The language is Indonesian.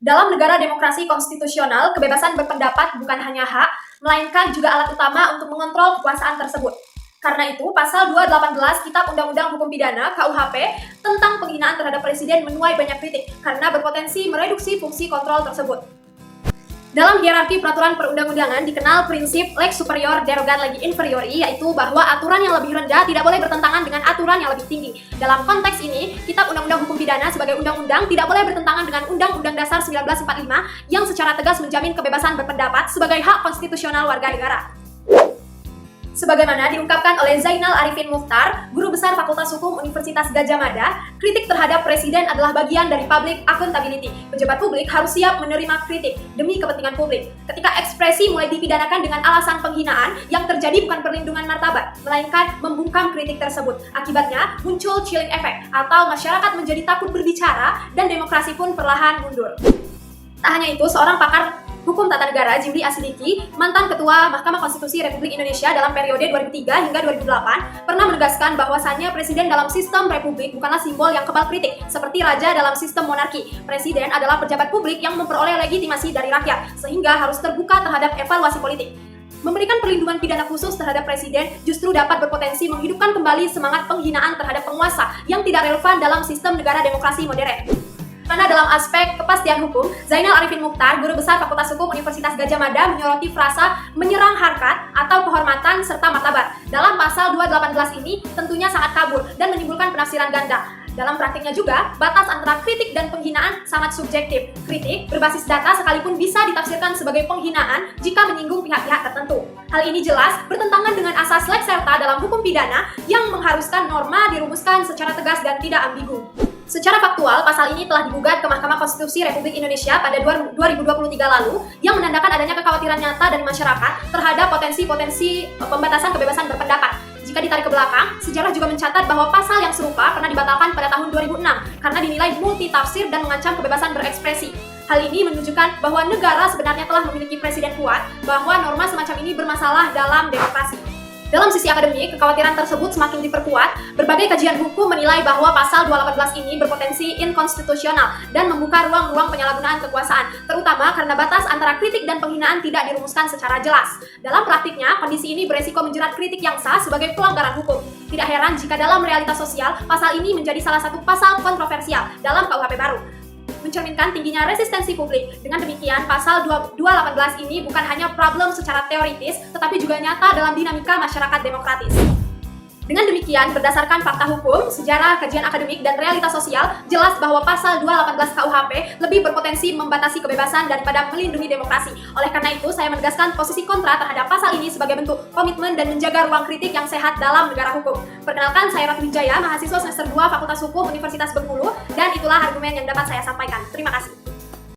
Dalam negara demokrasi konstitusional, kebebasan berpendapat bukan hanya hak, melainkan juga alat utama untuk mengontrol kekuasaan tersebut. Karena itu, pasal 218 Kitab Undang-Undang Hukum Pidana (KUHP) tentang penghinaan terhadap presiden menuai banyak kritik karena berpotensi mereduksi fungsi kontrol tersebut. Dalam hierarki peraturan perundang-undangan dikenal prinsip lex superior derogat legi inferiori, yaitu bahwa aturan yang lebih rendah tidak boleh bertentangan dengan aturan yang lebih tinggi. Dalam konteks ini, Kitab Undang-Undang Hukum Pidana sebagai undang-undang tidak boleh bertentangan dengan Undang-Undang Dasar 1945 yang secara tegas menjamin kebebasan berpendapat sebagai hak konstitusional warga negara. Sebagaimana diungkapkan oleh Zainal Arifin Muchtar, Guru Besar Fakultas Hukum Universitas Gadjah Mada, kritik terhadap presiden adalah bagian dari public accountability. Pejabat publik harus siap menerima kritik demi kepentingan publik. Ketika ekspresi mulai dipidanakan dengan alasan penghinaan, yang terjadi bukan perlindungan martabat, melainkan membungkam kritik tersebut. Akibatnya, muncul chilling effect, atau masyarakat menjadi takut berbicara dan demokrasi pun perlahan mundur. Tak hanya itu, seorang pakar Hukum Tata Negara Jimli Asidiki, mantan Ketua Mahkamah Konstitusi Republik Indonesia dalam periode 2003 hingga 2008, pernah menegaskan bahwasannya presiden dalam sistem republik bukanlah simbol yang kebal kritik, seperti raja dalam sistem monarki. Presiden adalah pejabat publik yang memperoleh legitimasi dari rakyat, sehingga harus terbuka terhadap evaluasi politik. Memberikan perlindungan pidana khusus terhadap presiden justru dapat berpotensi menghidupkan kembali semangat penghinaan terhadap penguasa yang tidak relevan dalam sistem negara demokrasi modern. Karena dalam aspek kepastian hukum, Zainal Arifin Muchtar, Guru Besar Fakultas Hukum Universitas Gadjah Mada, menyoroti frasa menyerang harkat atau kehormatan serta martabat. Dalam pasal 218 ini tentunya sangat kabur dan menimbulkan penafsiran ganda. Dalam praktiknya juga, batas antara kritik dan penghinaan sangat subjektif. Kritik berbasis data sekalipun bisa ditafsirkan sebagai penghinaan jika menyinggung pihak-pihak tertentu. Hal ini jelas bertentangan dengan asas lex serta dalam hukum pidana yang mengharuskan norma dirumuskan secara tegas dan tidak ambigu. Secara faktual, pasal ini telah digugat ke Mahkamah Konstitusi Republik Indonesia pada 2023 lalu yang menandakan adanya kekhawatiran nyata dari masyarakat terhadap potensi-potensi pembatasan kebebasan berpendapat. Jika ditarik ke belakang, sejarah juga mencatat bahwa pasal yang serupa pernah dibatalkan pada tahun 2006 karena dinilai multitafsir dan mengancam kebebasan berekspresi. Hal ini menunjukkan bahwa negara sebenarnya telah memiliki presiden kuat, bahwa norma semacam ini bermasalah dalam demokrasi. Dalam sisi akademik, kekhawatiran tersebut semakin diperkuat. Berbagai kajian hukum menilai bahwa pasal 218 ini berpotensi inkonstitusional dan membuka ruang-ruang penyalahgunaan kekuasaan, terutama karena batas antara kritik dan penghinaan tidak dirumuskan secara jelas. Dalam praktiknya, kondisi ini beresiko menjerat kritik yang sah sebagai pelanggaran hukum. Tidak heran jika dalam realitas sosial, pasal ini menjadi salah satu pasal kontroversial dalam KUHP baru, mencerminkan tingginya resistensi publik. Dengan demikian, pasal 218 ini bukan hanya problem secara teoritis, tetapi juga nyata dalam dinamika masyarakat demokratis. Dengan demikian, berdasarkan fakta hukum, sejarah, kajian akademik, dan realitas sosial, jelas bahwa pasal 218 KUHP lebih berpotensi membatasi kebebasan daripada melindungi demokrasi. Oleh karena itu, saya menegaskan posisi kontra terhadap pasal ini sebagai bentuk komitmen dan menjaga ruang kritik yang sehat dalam negara hukum. Perkenalkan, saya Ratu Wijaya, mahasiswa semester 2 Fakultas Hukum Universitas Bengkulu, dan itulah argumen yang dapat saya sampaikan. Terima kasih.